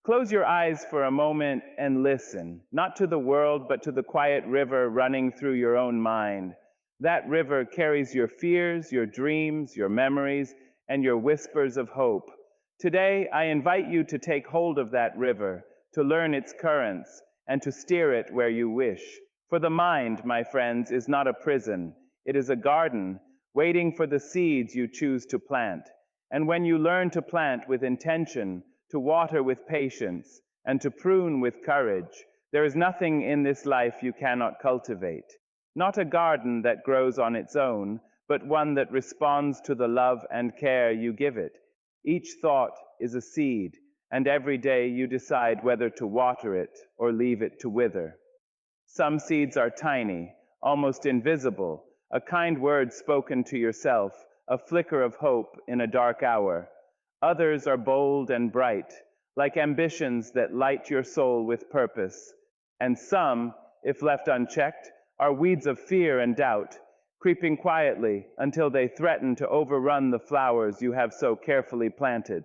Close your eyes for a moment and listen, not to the world, but to the quiet river running through your own mind. That river carries your fears, your dreams, your memories, and your whispers of hope. Today, I invite you to take hold of that river, to learn its currents, and to steer it where you wish. For the mind, my friends, is not a prison. It is a garden, waiting for the seeds you choose to plant. And when you learn to plant with intention, to water with patience, and to prune with courage, there is nothing in this life you cannot cultivate. Not a garden that grows on its own, but one that responds to the love and care you give it. Each thought is a seed, and every day you decide whether to water it or leave it to wither. Some seeds are tiny, almost invisible, a kind word spoken to yourself, a flicker of hope in a dark hour. Others are bold and bright, like ambitions that light your soul with purpose. And some, if left unchecked, are weeds of fear and doubt, creeping quietly until they threaten to overrun the flowers you have so carefully planted.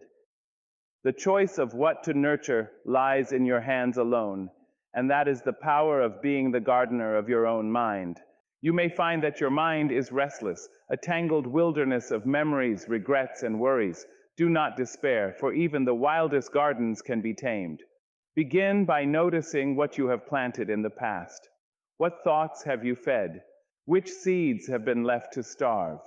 The choice of what to nurture lies in your hands alone, and that is the power of being the gardener of your own mind. You may find that your mind is restless, a tangled wilderness of memories, regrets, and worries. Do not despair, for even the wildest gardens can be tamed. Begin by noticing what you have planted in the past. What thoughts have you fed? Which seeds have been left to starve?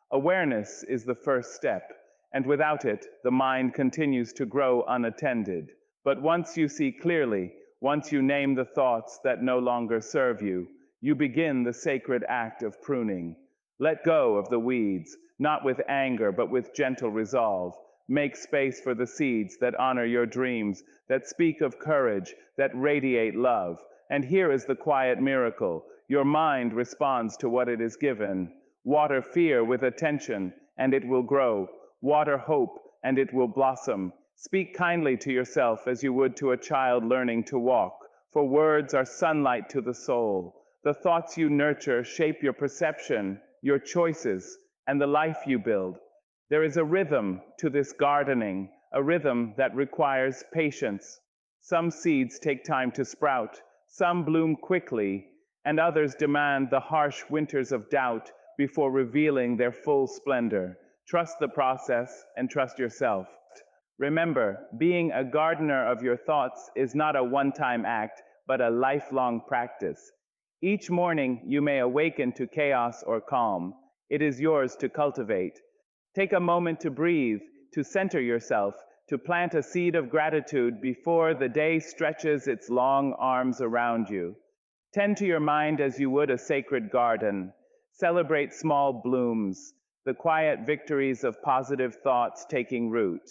Awareness is the first step, and without it, the mind continues to grow unattended. But once you see clearly, once you name the thoughts that no longer serve you, you begin the sacred act of pruning. Let go of the weeds, not with anger, but with gentle resolve. Make space for the seeds that honor your dreams, that speak of courage, that radiate love. And here is the quiet miracle. Your mind responds to what it is given. Water fear with attention, and it will grow. Water hope, and it will blossom. Speak kindly to yourself as you would to a child learning to walk, for words are sunlight to the soul. The thoughts you nurture shape your perception, your choices, and the life you build. There is a rhythm to this gardening, a rhythm that requires patience. Some seeds take time to sprout, some bloom quickly, and others demand the harsh winters of doubt before revealing their full splendor. Trust the process and trust yourself. Remember, being a gardener of your thoughts is not a one-time act, but a lifelong practice. Each morning you may awaken to chaos or calm. It is yours to cultivate. Take a moment to breathe, to center yourself, to plant a seed of gratitude before the day stretches its long arms around you. Tend to your mind as you would a sacred garden. Celebrate small blooms, the quiet victories of positive thoughts taking root.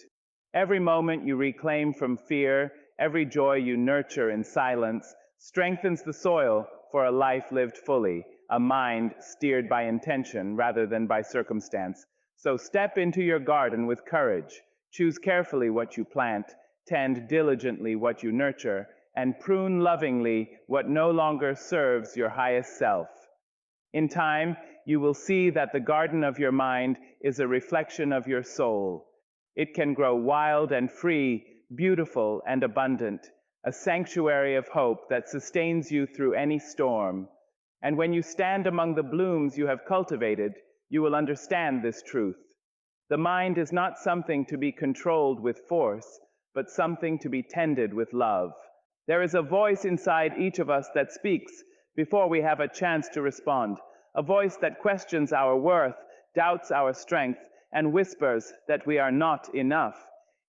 Every moment you reclaim from fear, every joy you nurture in silence, strengthens the soil for a life lived fully, a mind steered by intention rather than by circumstance. So step into your garden with courage. Choose carefully what you plant, tend diligently what you nurture, and prune lovingly what no longer serves your highest self. In time, you will see that the garden of your mind is a reflection of your soul. It can grow wild and free, beautiful and abundant, a sanctuary of hope that sustains you through any storm. And when you stand among the blooms you have cultivated, you will understand this truth. The mind is not something to be controlled with force, but something to be tended with love. There is a voice inside each of us that speaks before we have a chance to respond, a voice that questions our worth, doubts our strength, and whispers that we are not enough.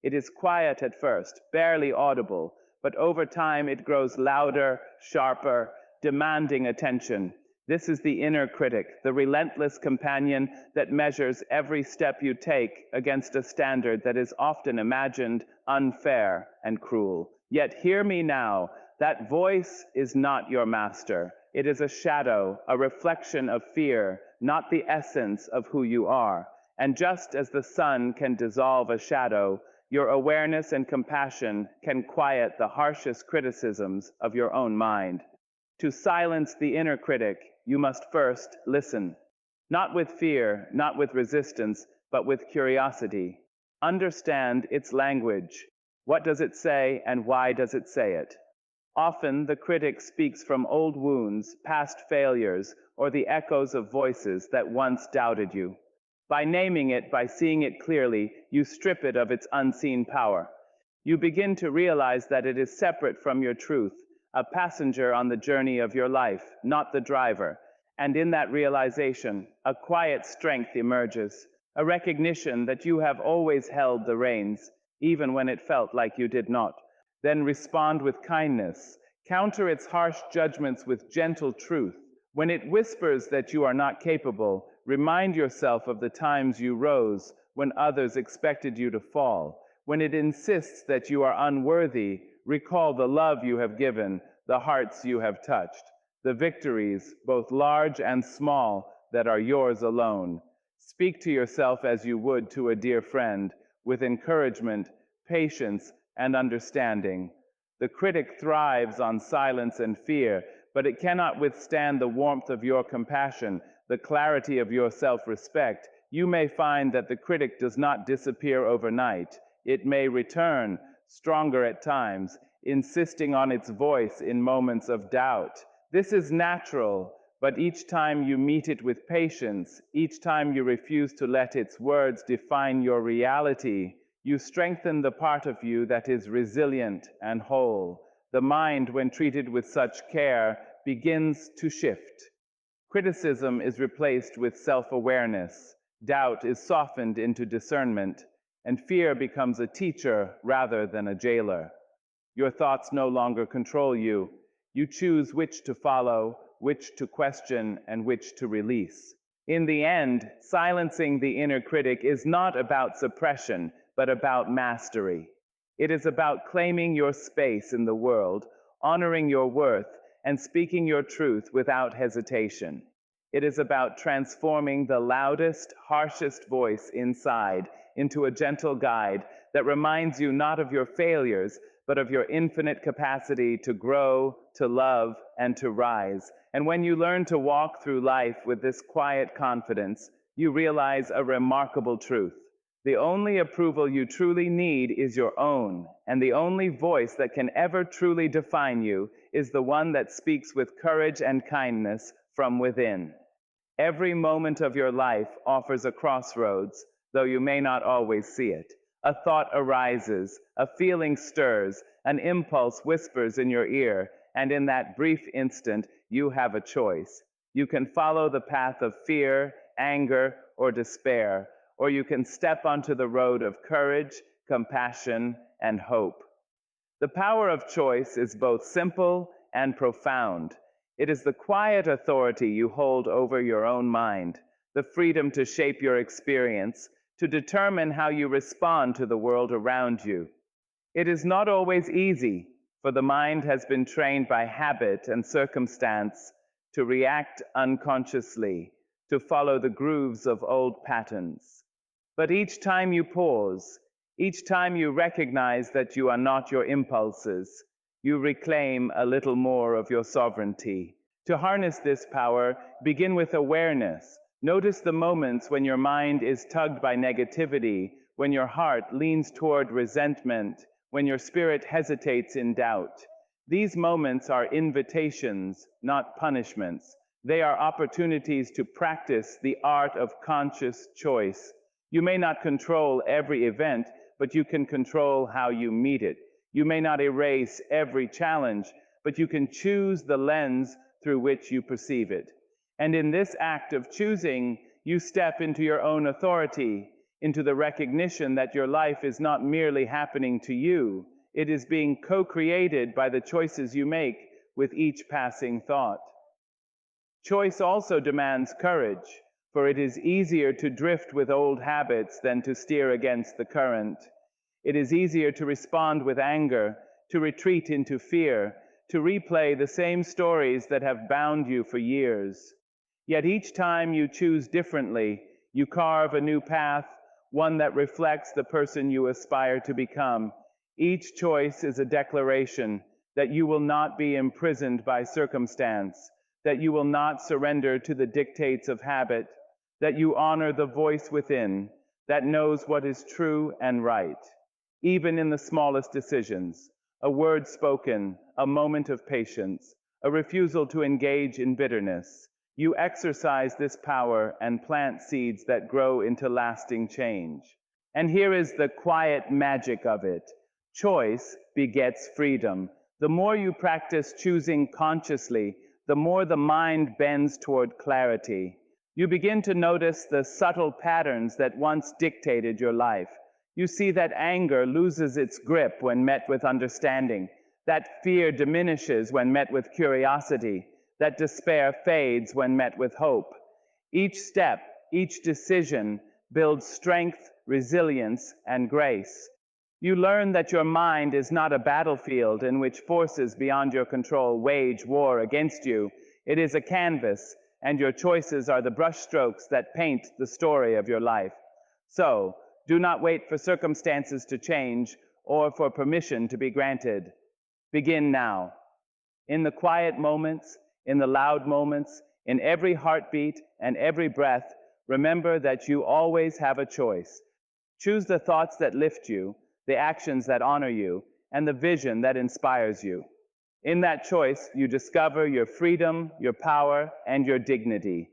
It is quiet at first, barely audible, but over time it grows louder, sharper, demanding attention. This is the inner critic, the relentless companion that measures every step you take against a standard that is often imagined unfair and cruel. Yet hear me now, that voice is not your master. It is a shadow, a reflection of fear, not the essence of who you are. And just as the sun can dissolve a shadow, your awareness and compassion can quiet the harshest criticisms of your own mind. To silence the inner critic, you must first listen. Not with fear, not with resistance, but with curiosity. Understand its language. What does it say, and why does it say it? Often the critic speaks from old wounds, past failures, or the echoes of voices that once doubted you. By naming it, by seeing it clearly, you strip it of its unseen power. You begin to realize that it is separate from your truth, a passenger on the journey of your life, not the driver. And in that realization, a quiet strength emerges, a recognition that you have always held the reins, even when it felt like you did not. Then respond with kindness. Counter its harsh judgments with gentle truth. When it whispers that you are not capable, remind yourself of the times you rose when others expected you to fall. When it insists that you are unworthy, recall the love you have given, the hearts you have touched, the victories, both large and small, that are yours alone. Speak to yourself as you would to a dear friend, with encouragement, patience, and understanding. The critic thrives on silence and fear, but it cannot withstand the warmth of your compassion, the clarity of your self-respect. You may find that the critic does not disappear overnight. It may return, stronger at times, insisting on its voice in moments of doubt. This is natural, but each time you meet it with patience, each time you refuse to let its words define your reality, you strengthen the part of you that is resilient and whole. The mind, when treated with such care, begins to shift. Criticism is replaced with self-awareness. Doubt is softened into discernment, and fear becomes a teacher rather than a jailer. Your thoughts no longer control you. You choose which to follow, which to question, and which to release. In the end, silencing the inner critic is not about suppression, but about mastery. It is about claiming your space in the world, honoring your worth, and speaking your truth without hesitation. It is about transforming the loudest, harshest voice inside into a gentle guide that reminds you not of your failures, but of your infinite capacity to grow, to love, and to rise. And when you learn to walk through life with this quiet confidence, you realize a remarkable truth. The only approval you truly need is your own, and the only voice that can ever truly define you is the one that speaks with courage and kindness from within. Every moment of your life offers a crossroads, though you may not always see it. A thought arises, a feeling stirs, an impulse whispers in your ear, and in that brief instant, you have a choice. You can follow the path of fear, anger, or despair, or you can step onto the road of courage, compassion, and hope. The power of choice is both simple and profound. It is the quiet authority you hold over your own mind, the freedom to shape your experience, to determine how you respond to the world around you. It is not always easy, for the mind has been trained by habit and circumstance to react unconsciously, to follow the grooves of old patterns. But each time you pause, each time you recognize that you are not your impulses, you reclaim a little more of your sovereignty. To harness this power, begin with awareness. Notice the moments when your mind is tugged by negativity, when your heart leans toward resentment, when your spirit hesitates in doubt. These moments are invitations, not punishments. They are opportunities to practice the art of conscious choice. You may not control every event, but you can control how you meet it. You may not erase every challenge, but you can choose the lens through which you perceive it. And in this act of choosing, you step into your own authority, into the recognition that your life is not merely happening to you, it is being co-created by the choices you make with each passing thought. Choice also demands courage, for it is easier to drift with old habits than to steer against the current. It is easier to respond with anger, to retreat into fear, to replay the same stories that have bound you for years. Yet each time you choose differently, you carve a new path, one that reflects the person you aspire to become. Each choice is a declaration that you will not be imprisoned by circumstance, that you will not surrender to the dictates of habit, that you honor the voice within that knows what is true and right. even in the smallest decisions. A word spoken, a moment of patience, a refusal to engage in bitterness. You exercise this power and plant seeds that grow into lasting change. And here is the quiet magic of it. Choice begets freedom. The more you practice choosing consciously, the more the mind bends toward clarity. You begin to notice the subtle patterns that once dictated your life. You see that anger loses its grip when met with understanding, that fear diminishes when met with curiosity, that despair fades when met with hope. Each step, each decision builds strength, resilience, and grace. You learn that your mind is not a battlefield in which forces beyond your control wage war against you. It is a canvas, and your choices are the brushstrokes that paint the story of your life. So, do not wait for circumstances to change or for permission to be granted. Begin now. In the quiet moments, in the loud moments, in every heartbeat and every breath, remember that you always have a choice. Choose the thoughts that lift you, the actions that honor you, and the vision that inspires you. In that choice, you discover your freedom, your power, and your dignity.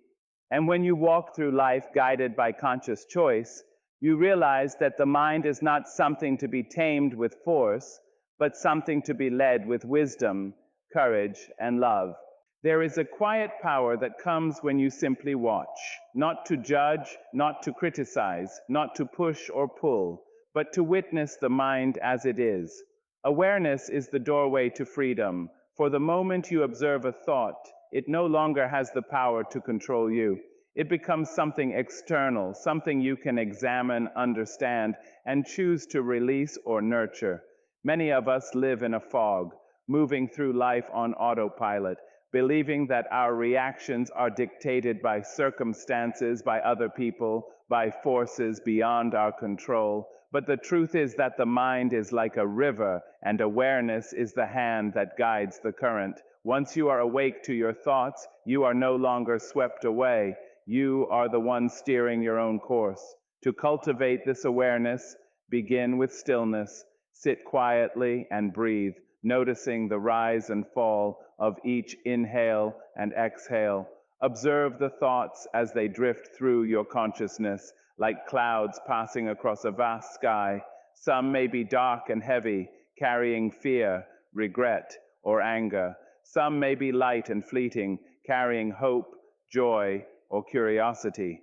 And when you walk through life guided by conscious choice, you realize that the mind is not something to be tamed with force, but something to be led with wisdom, courage, and love. There is a quiet power that comes when you simply watch, not to judge, not to criticize, not to push or pull, but to witness the mind as it is. Awareness is the doorway to freedom. For the moment you observe a thought, it no longer has the power to control you. It becomes something external, something you can examine, understand, and choose to release or nurture. Many of us live in a fog, moving through life on autopilot, believing that our reactions are dictated by circumstances, by other people, by forces beyond our control. But the truth is that the mind is like a river, and awareness is the hand that guides the current. Once you are awake to your thoughts, you are no longer swept away. You are the one steering your own course. To cultivate this awareness, begin with stillness. Sit quietly and breathe, noticing the rise and fall of each inhale and exhale. Observe the thoughts as they drift through your consciousness, like clouds passing across a vast sky. Some may be dark and heavy, carrying fear, regret, or anger. Some may be light and fleeting, carrying hope, joy, or curiosity.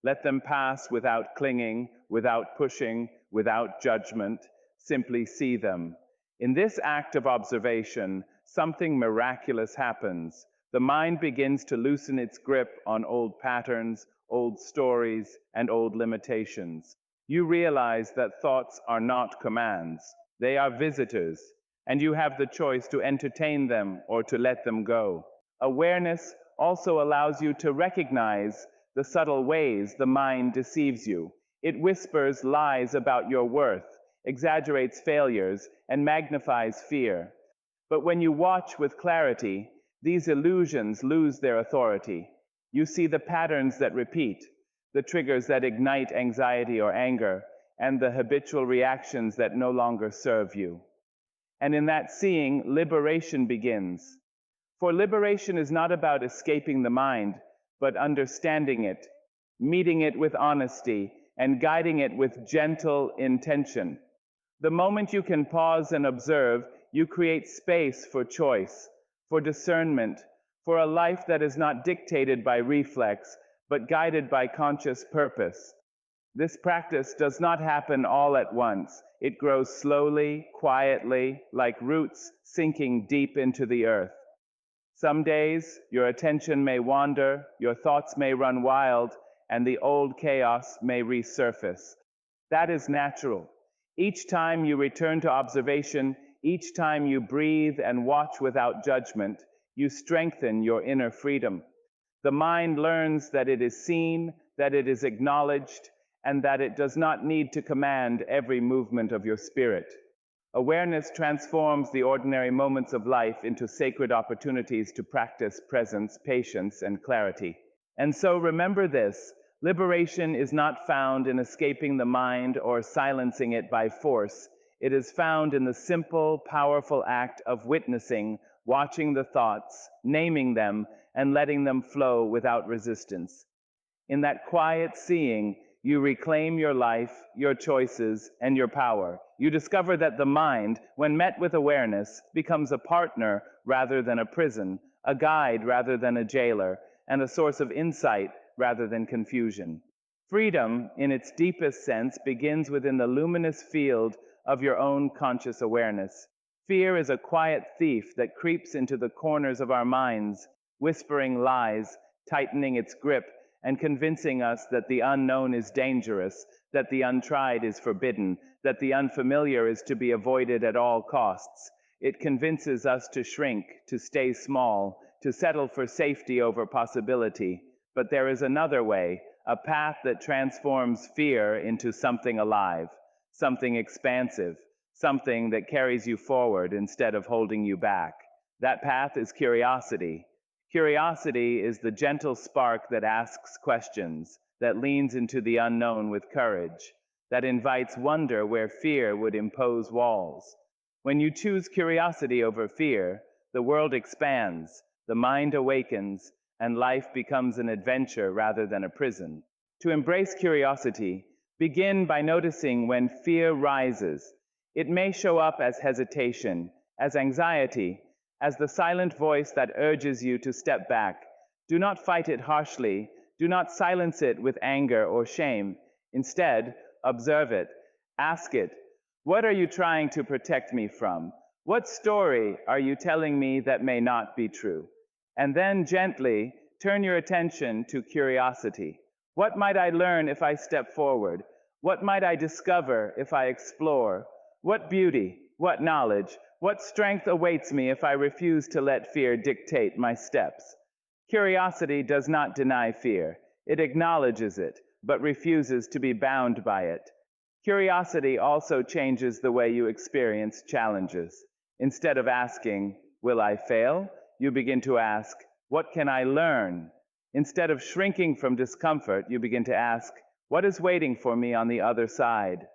Let them pass without clinging, without pushing, without judgment. Simply see them. In this act of observation, something miraculous happens. The mind begins to loosen its grip on old patterns, old stories, and old limitations. You realize that thoughts are not commands. They are visitors, and you have the choice to entertain them or to let them go. Awareness also allows you to recognize the subtle ways the mind deceives you. It whispers lies about your worth, exaggerates failures, and magnifies fear. But when you watch with clarity, these illusions lose their authority. You see the patterns that repeat, the triggers that ignite anxiety or anger, and the habitual reactions that no longer serve you. And in that seeing, liberation begins. For liberation is not about escaping the mind, but understanding it, meeting it with honesty, and guiding it with gentle intention. The moment you can pause and observe, you create space for choice, for discernment, for a life that is not dictated by reflex, but guided by conscious purpose. This practice does not happen all at once. It grows slowly, quietly, like roots sinking deep into the earth. Some days, your attention may wander, your thoughts may run wild, and the old chaos may resurface. That is natural. Each time you return to observation, each time you breathe and watch without judgment, you strengthen your inner freedom. The mind learns that it is seen, that it is acknowledged, and that it does not need to command every movement of your spirit. Awareness transforms the ordinary moments of life into sacred opportunities to practice presence, patience, and clarity. And so remember this: liberation is not found in escaping the mind or silencing it by force. It is found in the simple, powerful act of witnessing, watching the thoughts, naming them, and letting them flow without resistance. In that quiet seeing, you reclaim your life, your choices, and your power. You discover that the mind, when met with awareness, becomes a partner rather than a prison, a guide rather than a jailer, and a source of insight rather than confusion. Freedom, in its deepest sense, begins within the luminous field of your own conscious awareness. Fear is a quiet thief that creeps into the corners of our minds, whispering lies, tightening its grip, and convincing us that the unknown is dangerous, that the untried is forbidden, that the unfamiliar is to be avoided at all costs. It convinces us to shrink, to stay small, to settle for safety over possibility. But there is another way, a path that transforms fear into something alive, something expansive, something that carries you forward instead of holding you back. That path is curiosity. Curiosity is the gentle spark that asks questions, that leans into the unknown with courage, that invites wonder where fear would impose walls. When you choose curiosity over fear, the world expands, the mind awakens, and life becomes an adventure rather than a prison. To embrace curiosity, begin by noticing when fear rises. It may show up as hesitation, as anxiety, as the silent voice that urges you to step back. Do not fight it harshly. Do not silence it with anger or shame. Instead, observe it. Ask it, what are you trying to protect me from? What story are you telling me that may not be true? And then gently turn your attention to curiosity. What might I learn if I step forward? What might I discover if I explore? What beauty, what knowledge, what strength awaits me if I refuse to let fear dictate my steps? Curiosity does not deny fear. It acknowledges it, but refuses to be bound by it. Curiosity also changes the way you experience challenges. Instead of asking, will I fail? You begin to ask, what can I learn? Instead of shrinking from discomfort, you begin to ask, what is waiting for me on the other side?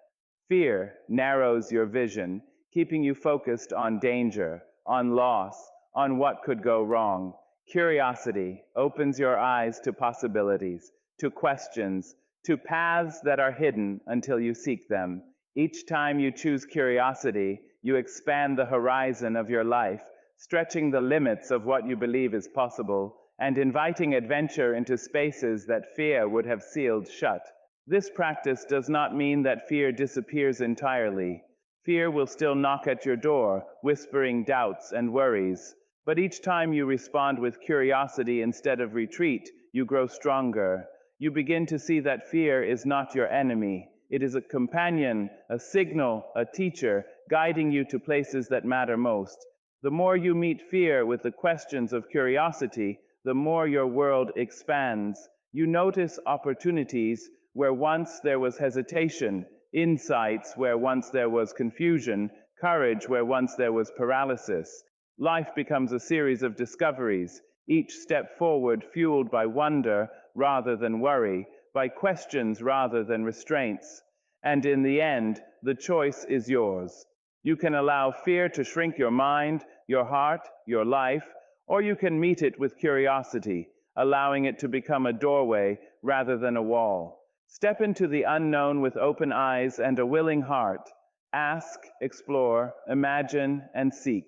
Fear narrows your vision, keeping you focused on danger, on loss, on what could go wrong. Curiosity opens your eyes to possibilities, to questions, to paths that are hidden until you seek them. Each time you choose curiosity, you expand the horizon of your life, stretching the limits of what you believe is possible, and inviting adventure into spaces that fear would have sealed shut. This practice does not mean that fear disappears entirely. Fear will still knock at your door, whispering doubts and worries. But each time you respond with curiosity instead of retreat, you grow stronger. You begin to see that fear is not your enemy. It is a companion, a signal, a teacher, guiding you to places that matter most. The more you meet fear with the questions of curiosity, the more your world expands. You notice opportunities where once there was hesitation, insights where once there was confusion, courage where once there was paralysis. Life becomes a series of discoveries, each step forward fueled by wonder rather than worry, by questions rather than restraints. And in the end, the choice is yours. You can allow fear to shrink your mind, your heart, your life, or you can meet it with curiosity, allowing it to become a doorway rather than a wall. Step into the unknown with open eyes and a willing heart. Ask, explore, imagine, and seek.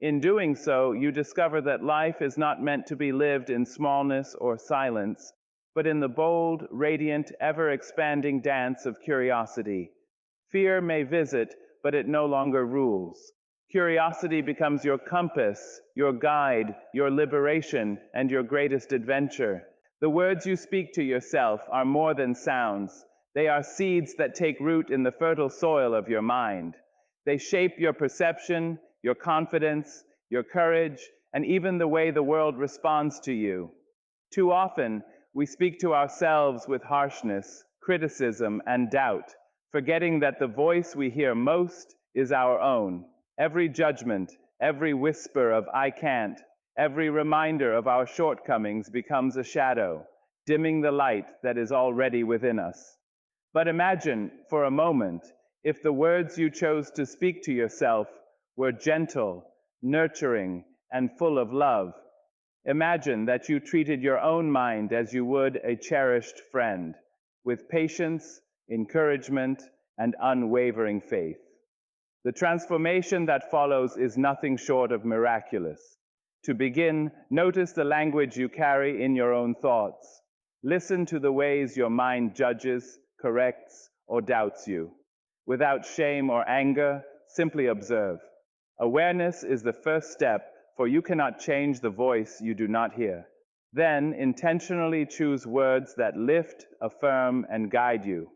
In doing so, you discover that life is not meant to be lived in smallness or silence, but in the bold, radiant, ever-expanding dance of curiosity. Fear may visit, but it no longer rules. Curiosity becomes your compass, your guide, your liberation, and your greatest adventure. The words you speak to yourself are more than sounds. They are seeds that take root in the fertile soil of your mind. They shape your perception, your confidence, your courage, and even the way the world responds to you. Too often, we speak to ourselves with harshness, criticism, and doubt, forgetting that the voice we hear most is our own. Every judgment, every whisper of "I can't," every reminder of our shortcomings becomes a shadow, dimming the light that is already within us. But imagine, for a moment, If the words you chose to speak to yourself were gentle, nurturing, and full of love, imagine that you treated your own mind as you would a cherished friend, with patience, encouragement, and unwavering faith. The transformation that follows is nothing short of miraculous. To begin, notice the language you carry in your own thoughts. Listen to the ways your mind judges, corrects, or doubts you. Without shame or anger, simply observe. Awareness is the first step, for you cannot change the voice you do not hear. Then, intentionally choose words that lift, affirm, and guide you.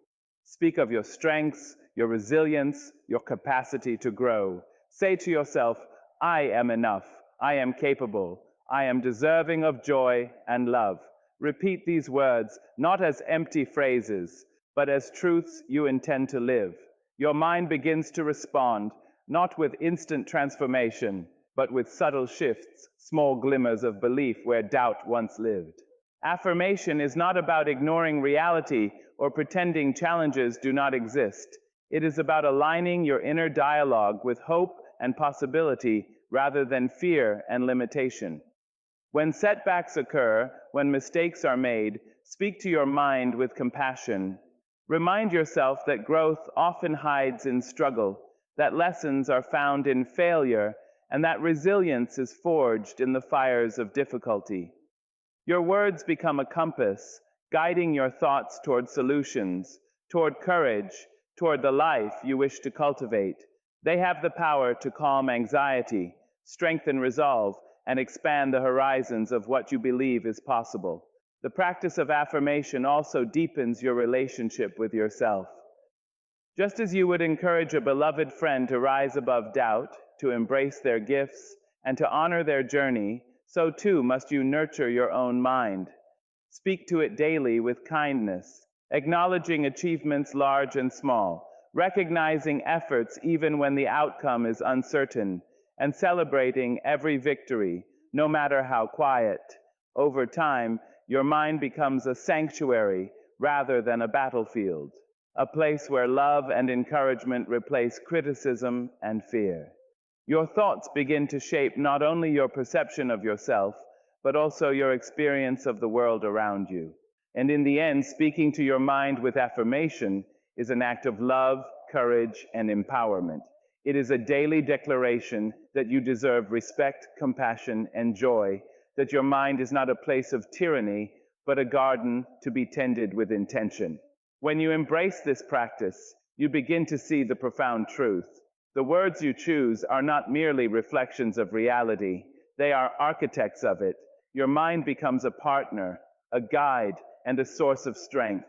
Speak of your strengths, your resilience, your capacity to grow. Say to yourself, I am enough, I am capable, I am deserving of joy and love. Repeat these words not as empty phrases, but as truths you intend to live. Your mind begins to respond, not with instant transformation, but with subtle shifts, small glimmers of belief where doubt once lived. Affirmation is not about ignoring reality or pretending challenges do not exist. It is about aligning your inner dialogue with hope and possibility rather than fear and limitation. When setbacks occur, when mistakes are made, speak to your mind with compassion. Remind yourself that growth often hides in struggle, that lessons are found in failure, and that resilience is forged in the fires of difficulty. Your words become a compass, guiding your thoughts toward solutions, toward courage, toward the life you wish to cultivate. They have the power to calm anxiety, strengthen resolve, and expand the horizons of what you believe is possible. The practice of affirmation also deepens your relationship with yourself. Just as you would encourage a beloved friend to rise above doubt, to embrace their gifts, and to honor their journey, so too must you nurture your own mind. Speak to it daily with kindness, acknowledging achievements large and small, recognizing efforts even when the outcome is uncertain, and celebrating every victory, no matter how quiet. Over time, your mind becomes a sanctuary rather than a battlefield, a place where love and encouragement replace criticism and fear. Your thoughts begin to shape not only your perception of yourself, but also your experience of the world around you. And in the end, speaking to your mind with affirmation is an act of love, courage, and empowerment. It is a daily declaration that you deserve respect, compassion, and joy, that your mind is not a place of tyranny, but a garden to be tended with intention. When you embrace this practice, you begin to see the profound truth. The words you choose are not merely reflections of reality, they are architects of it. Your mind becomes a partner, a guide, and a source of strength.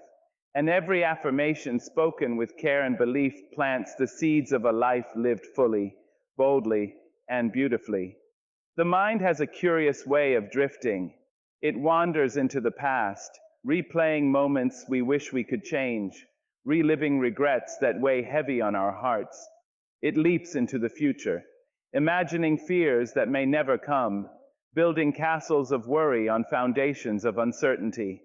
And every affirmation spoken with care and belief plants the seeds of a life lived fully, boldly, and beautifully. The mind has a curious way of drifting. It wanders into the past, replaying moments we wish we could change, reliving regrets that weigh heavy on our hearts. It leaps into the future, imagining fears that may never come, building castles of worry on foundations of uncertainty.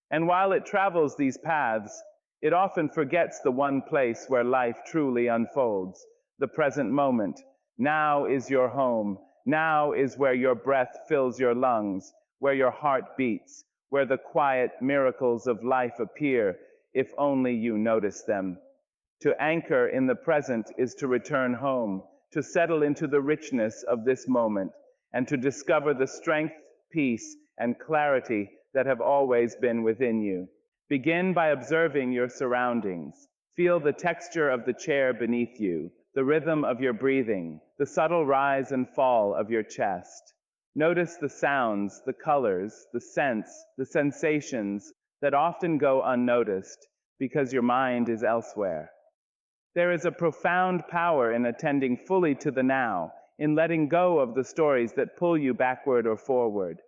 And while it travels these paths, it often forgets the one place where life truly unfolds, the present moment. Now is your home. Now is where your breath fills your lungs, where your heart beats, where the quiet miracles of life appear, if only you notice them. To anchor in the present is to return home, to settle into the richness of this moment, and to discover the strength, peace, and clarity that have always been within you. Begin by observing your surroundings. Feel the texture of the chair beneath you, the rhythm of your breathing, the subtle rise and fall of your chest. Notice the sounds, the colors, the scents, the sensations that often go unnoticed because your mind is elsewhere. There is a profound power in attending fully to the now, in letting go of the stories that pull you backward or forward.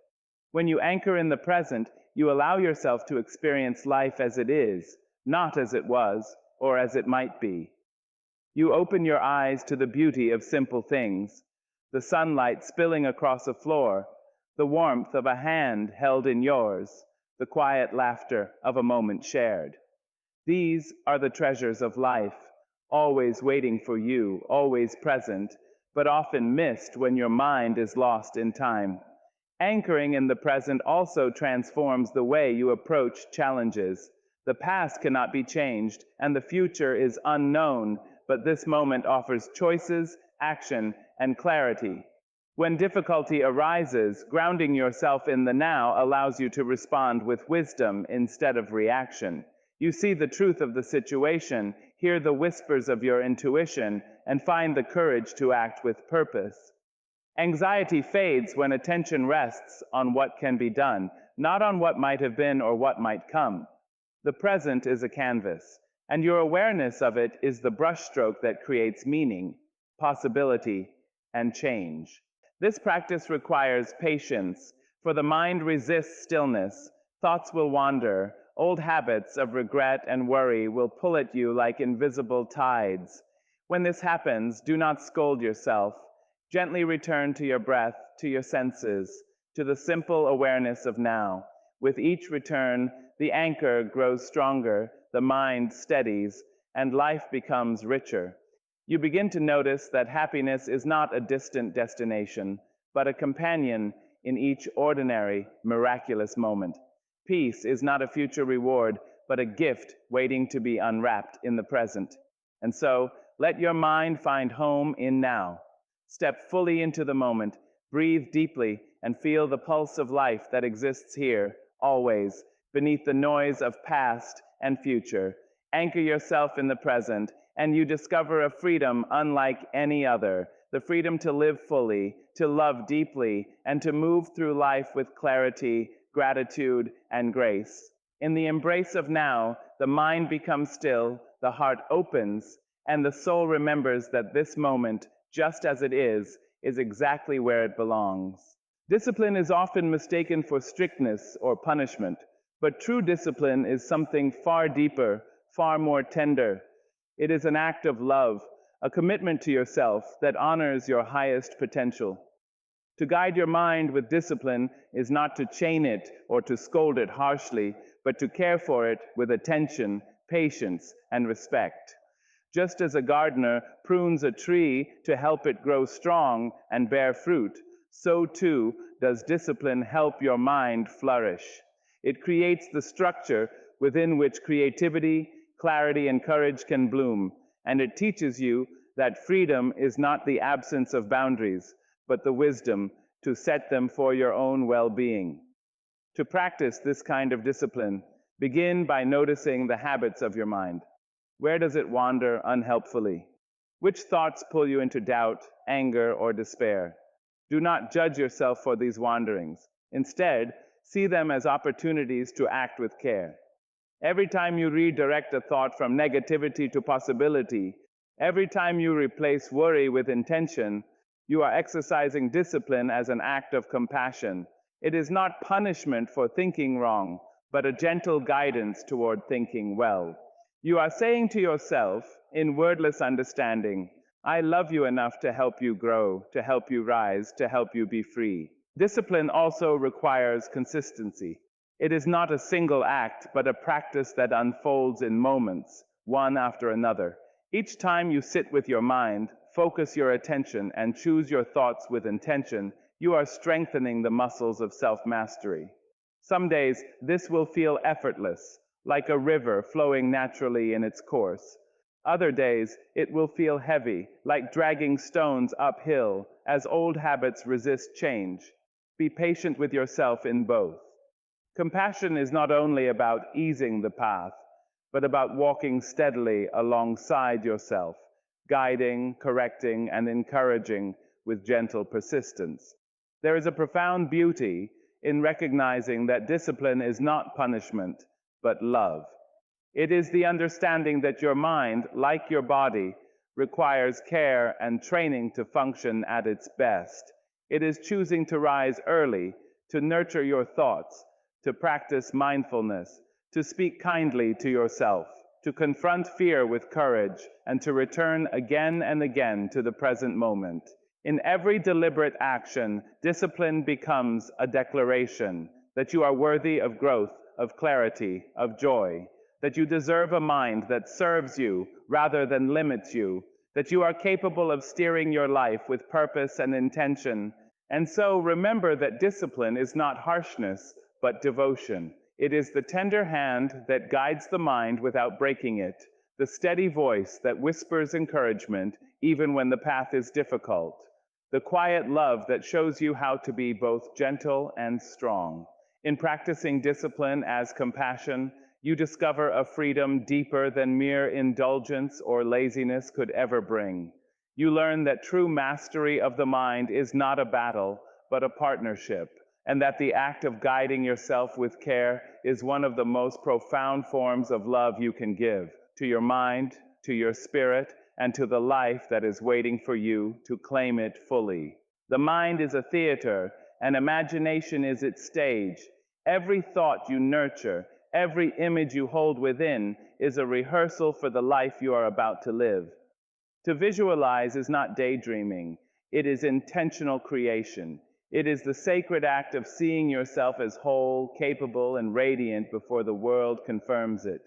When you anchor in the present, you allow yourself to experience life as it is, not as it was or as it might be. You open your eyes to the beauty of simple things, the sunlight spilling across a floor, the warmth of a hand held in yours, the quiet laughter of a moment shared. These are the treasures of life, always waiting for you, always present, but often missed when your mind is lost in time. Anchoring in the present also transforms the way you approach challenges. The past cannot be changed, and the future is unknown, but this moment offers choices, action, and clarity. When difficulty arises, grounding yourself in the now allows you to respond with wisdom instead of reaction. You see the truth of the situation, hear the whispers of your intuition, and find the courage to act with purpose. Anxiety fades when attention rests on what can be done, not on what might have been or what might come. The present is a canvas, and your awareness of it is the brushstroke that creates meaning, possibility, and change. This practice requires patience, for the mind resists stillness. Thoughts will wander, old habits of regret and worry will pull at you like invisible tides. When this happens, do not scold yourself. Gently return to your breath, to your senses, to the simple awareness of now. With each return, the anchor grows stronger, the mind steadies, and life becomes richer. You begin to notice that happiness is not a distant destination, but a companion in each ordinary, miraculous moment. Peace is not a future reward, but a gift waiting to be unwrapped in the present. And so, let your mind find home in now. Step fully into the moment, breathe deeply, and feel the pulse of life that exists here, always, beneath the noise of past and future. Anchor yourself in the present, and you discover a freedom unlike any other, the freedom to live fully, to love deeply, and to move through life with clarity, gratitude, and grace. In the embrace of now, the mind becomes still, the heart opens, and the soul remembers that this moment, just as it is exactly where it belongs. Discipline is often mistaken for strictness or punishment, but true discipline is something far deeper, far more tender. It is an act of love, a commitment to yourself that honors your highest potential. To guide your mind with discipline is not to chain it or to scold it harshly, but to care for it with attention, patience, and respect. Just as a gardener prunes a tree to help it grow strong and bear fruit, so too does discipline help your mind flourish. It creates the structure within which creativity, clarity, and courage can bloom, and it teaches you that freedom is not the absence of boundaries, but the wisdom to set them for your own well-being. To practice this kind of discipline, begin by noticing the habits of your mind. Where does it wander unhelpfully? Which thoughts pull you into doubt, anger, or despair? Do not judge yourself for these wanderings. Instead, see them as opportunities to act with care. Every time you redirect a thought from negativity to possibility, every time you replace worry with intention, you are exercising discipline as an act of compassion. It is not punishment for thinking wrong, but a gentle guidance toward thinking well. You are saying to yourself, in wordless understanding, I love you enough to help you grow, to help you rise, to help you be free. Discipline also requires consistency. It is not a single act, but a practice that unfolds in moments, one after another. Each time you sit with your mind, focus your attention, and choose your thoughts with intention, you are strengthening the muscles of self-mastery. Some days, this will feel effortless, like a river flowing naturally in its course. Other days, it will feel heavy, like dragging stones uphill, as old habits resist change. Be patient with yourself in both. Compassion is not only about easing the path, but about walking steadily alongside yourself, guiding, correcting, and encouraging with gentle persistence. There is a profound beauty in recognizing that discipline is not punishment, but love. It is the understanding that your mind, like your body, requires care and training to function at its best. It is choosing to rise early, to nurture your thoughts, to practice mindfulness, to speak kindly to yourself, to confront fear with courage, and to return again and again to the present moment. In every deliberate action, discipline becomes a declaration that you are worthy of growth, of clarity, of joy. that you deserve a mind that serves you rather than limits you, that you are capable of steering your life with purpose and intention. And so remember that discipline is not harshness, but devotion. It is the tender hand that guides the mind without breaking it, the steady voice that whispers encouragement even when the path is difficult, the quiet love that shows you how to be both gentle and strong. In practicing discipline as compassion, you discover a freedom deeper than mere indulgence or laziness could ever bring. You learn that true mastery of the mind is not a battle, but a partnership, and that the act of guiding yourself with care is one of the most profound forms of love you can give to your mind, to your spirit, and to the life that is waiting for you to claim it fully. The mind is a theater, and imagination is its stage. Every thought you nurture, every image you hold within, is a rehearsal for the life you are about to live. To visualize is not daydreaming, it is intentional creation. It is the sacred act of seeing yourself as whole, capable, and radiant before the world confirms it.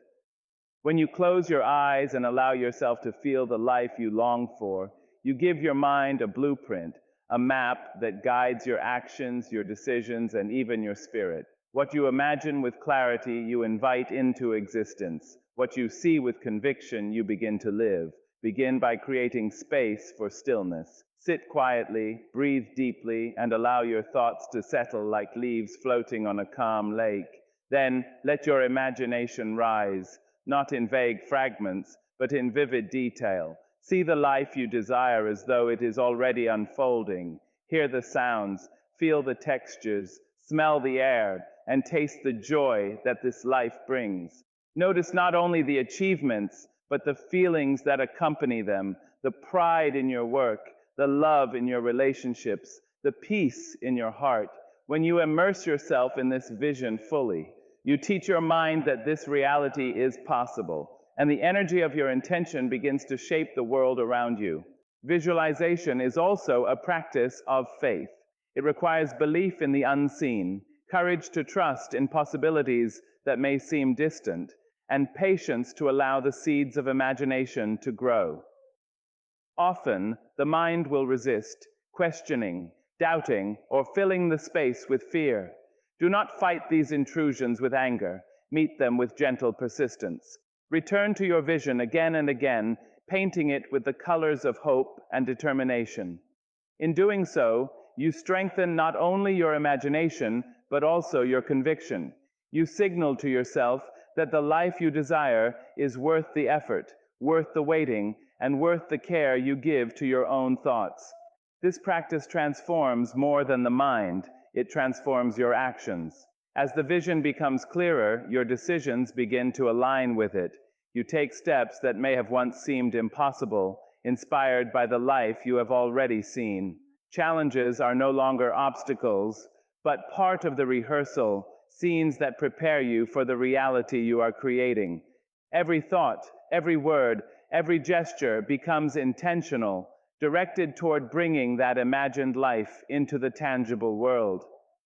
When you close your eyes and allow yourself to feel the life you long for, you give your mind a blueprint, a map that guides your actions, your decisions, and even your spirit. What you imagine with clarity, you invite into existence. What you see with conviction, you begin to live. Begin by creating space for stillness. Sit quietly, breathe deeply, and allow your thoughts to settle like leaves floating on a calm lake. Then let your imagination rise, not in vague fragments, but in vivid detail. See the life you desire as though it is already unfolding. Hear the sounds, feel the textures, smell the air, and taste the joy that this life brings. Notice not only the achievements, but the feelings that accompany them, the pride in your work, the love in your relationships, the peace in your heart. When you immerse yourself in this vision fully, you teach your mind that this reality is possible, and the energy of your intention begins to shape the world around you. Visualization is also a practice of faith. It requires belief in the unseen, courage to trust in possibilities that may seem distant, and patience to allow the seeds of imagination to grow. Often, the mind will resist, questioning, doubting, or filling the space with fear. Do not fight these intrusions with anger. Meet them with gentle persistence. Return to your vision again and again, painting it with the colors of hope and determination. In doing so, you strengthen not only your imagination, but also your conviction. You signal to yourself that the life you desire is worth the effort, worth the waiting, and worth the care you give to your own thoughts. This practice transforms more than the mind, it transforms your actions. As the vision becomes clearer, your decisions begin to align with it. You take steps that may have once seemed impossible, inspired by the life you have already seen. Challenges are no longer obstacles, but part of the rehearsal, scenes that prepare you for the reality you are creating. Every thought, every word, every gesture becomes intentional, directed toward bringing that imagined life into the tangible world.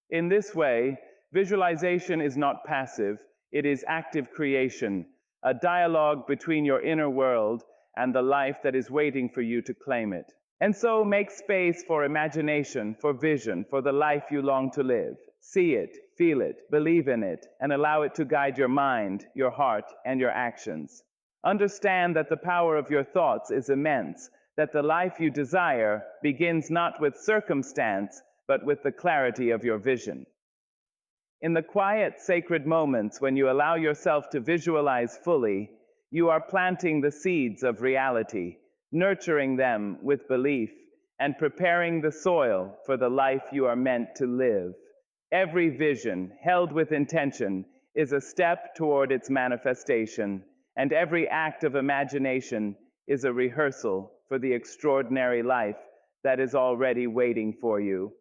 In this way, visualization is not passive, it is active creation, a dialogue between your inner world and the life that is waiting for you to claim it. And so make space for imagination, for vision, for the life you long to live. See it, feel it, believe in it, and allow it to guide your mind, your heart, and your actions. Understand that the power of your thoughts is immense, that the life you desire begins not with circumstance, but with the clarity of your vision. In the quiet, sacred moments when you allow yourself to visualize fully, you are planting the seeds of reality, nurturing them with belief, and preparing the soil for the life you are meant to live. Every vision, held with intention, is a step toward its manifestation, and every act of imagination is a rehearsal for the extraordinary life that is already waiting for you.